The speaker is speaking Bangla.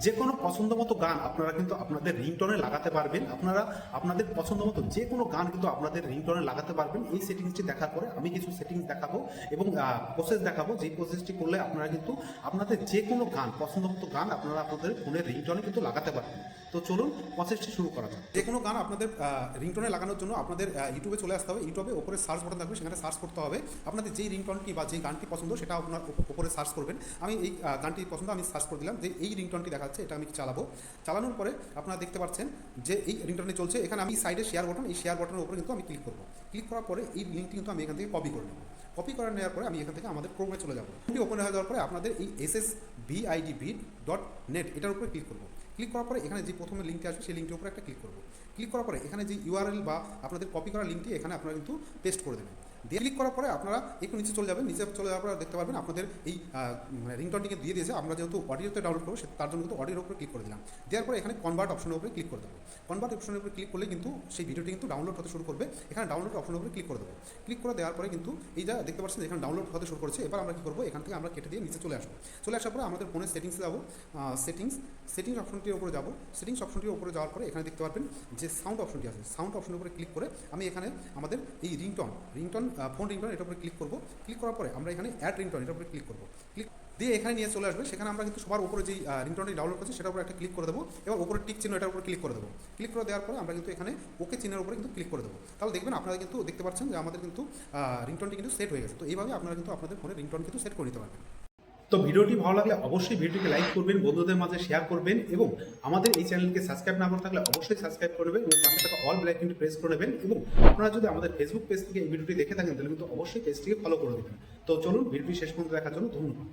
যে কোনো পছন্দ মতো গান আপনারা কিন্তু আপনাদের রিংটোনে লাগাতে পারবেন। আপনারা আপনাদের পছন্দ মতো যে কোনো গান কিন্তু আপনাদের রিংটোনে লাগাতে পারবেন। এই সেটিংসটি দেখার পরে আমি কিছু সেটিংস দেখাবো এবং প্রসেস দেখাবো, যেই প্রসেসটি করলে আপনারা কিন্তু আপনাদের যে কোনো গান, পছন্দ মতো গান আপনারা আপনাদের ফোনের রিংটোনে কিন্তু লাগাতে পারবেন। তো চলুন প্রসেসটি শুরু করা যাক। যে কোনো গান আপনাদের রিংটোনে লাগানোর জন্য আপনাদের ইউটিউবে চলে আসতে হবে। ইউটিউবে ওপরে সার্চ বাটন থাকবে, সেখানে সার্চ করতে হবে আপনাদের যেই রিংটোনটি বা যেই গানটি পছন্দ সেটা আপনার ওপরে সার্চ করবেন। আমি এই গানটি পছন্দ আমি সার্চ করে দিলাম যে এই রিংটোনটি দেখাচ্ছে, এটা আমি চালাবো। চালানোর পরে আপনারা দেখতে পাচ্ছেন যে এই রিংটোনটি চলছে। এখানে আমি সাইডে শেয়ার বাটন, এই শেয়ার বাটনের উপরে কিন্তু আমি ক্লিক করবো। ক্লিক করার পরে এই লিঙ্কটি কিন্তু আমি এখান থেকে কপি করে নেব। কপি করে নেওয়ার পরে আমি এখান থেকে আমাদের ক্রোমে চলে যাবো। ওপেন হয়ে যাওয়ার পরে আপনাদের এই ssvidbit.net এটার উপরে ক্লিক করবো। ক্লিক করার পরে এখানে যে প্রথমে লিঙ্কটি আসবে সেই লিঙ্কটির উপরে একটা ক্লিক করবো। ক্লিক করার পরে এখানে যে ইউআরএল বা আপনাদের কপি করা লিঙ্কটি এখানে আপনারা কিন্তু পেস্ট করে দেবেন। দিয়ে ক্লিক করার পরে আপনারা একটু নিচে চলে যাবেন। নিচে চলে যাওয়ার পরে দেখতে পারবেন আপনাদের এই রিংটোনটিকে দিয়ে দিয়েছে। আমরা যেহেতু অডিওতে ডাউনলোড করবো তার জন্য কিন্তু অডিওর উপরে ক্লিক করে দিলাম। দেওয়ার পরে এখানে কনভার্ট অপশনের উপরে ক্লিক করে দেবো। কনভার্ট অপশনের উপরে ক্লিক করলে কিন্তু সেই ভিডিওটি কিন্তু ডাউনলোড হতে শুরু করবে। এখানে ডাউনলোড অপশনের উপরে ক্লিক করে দেবো। ক্লিক করে দেওয়ার পরে কিন্তু এই যা দেখতে পাচ্ছেন এখানে ডাউনলোড হতে শুরু করেছে। এবার আমরা কী করবো, এখান থেকে আমরা কেটে দিয়ে নিচে চলে আসবো। চলে আসার পরে আমাদের ফোনের সেটিংসে যাবো। সেটিংস অপশনটির উপরে যাবো। সেটিংস অপশনটির উপরে যাওয়ার পরে এখানে দেখতে পারবেন যে সাউন্ড অপশনটি আছে। সাউন্ড অপশনের উপরে ক্লিক করে আমি এখানে আমাদের এই রিংটোন ফোন রিংটোন এটার উপরে ক্লিক করবো। ক্লিক করার পরে আমরা এখানে অ্যাড রিংটোন এটার উপরে ক্লিক করবো। ক্লিক দিয়ে এখানে নিয়ে চলে আসবে। সেখানে আমরা কিন্তু সবার উপরে যেই রিংটোনটি ডাউনলোড করছি সেটার উপরে একটা ক্লিক করে দেবো। এবার উপরে টিক চিহ্ন এটার উপরে ক্লিক করে দেবো। ক্লিক করে দেওয়ার পরে আমরা কিন্তু এখানে ওকে চিহ্নের উপরে কিন্তু ক্লিক করে দেবো। তাহলে দেখবেন আপনারা কিন্তু দেখতে পাচ্ছেন যে আমাদের কিন্তু রিংটোনটি কিন্তু সেট হয়ে গেছে। তো এইভাবে আপনারা কিন্তু আপনাদের ফোনে রিংটোন কিন্তু সেট করে নিতে পারবেন। তো ভিডিওটি ভালো লাগলে অবশ্যই ভিডিওটিকে লাইক করবেন, বন্ধুদের মাঝে শেয়ার করবেন এবং আমাদের এই চ্যানেলকে সাবস্ক্রাইব না করে থাকলে অবশ্যই সাবস্ক্রাইব করে নেবেন এবং পাশে থাকা অল বেল আইকনটি প্রেস করে নেবেন। এবং আপনারা যদি আমাদের ফেসবুক পেজ থেকে এই ভিডিওটি দেখে থাকেন তাহলে কিন্তু অবশ্যই পেজটিকে ফলো করে দেবেন। তো চলুন ভিডিওটি শেষ পর্যন্ত দেখার জন্য ধন্যবাদ।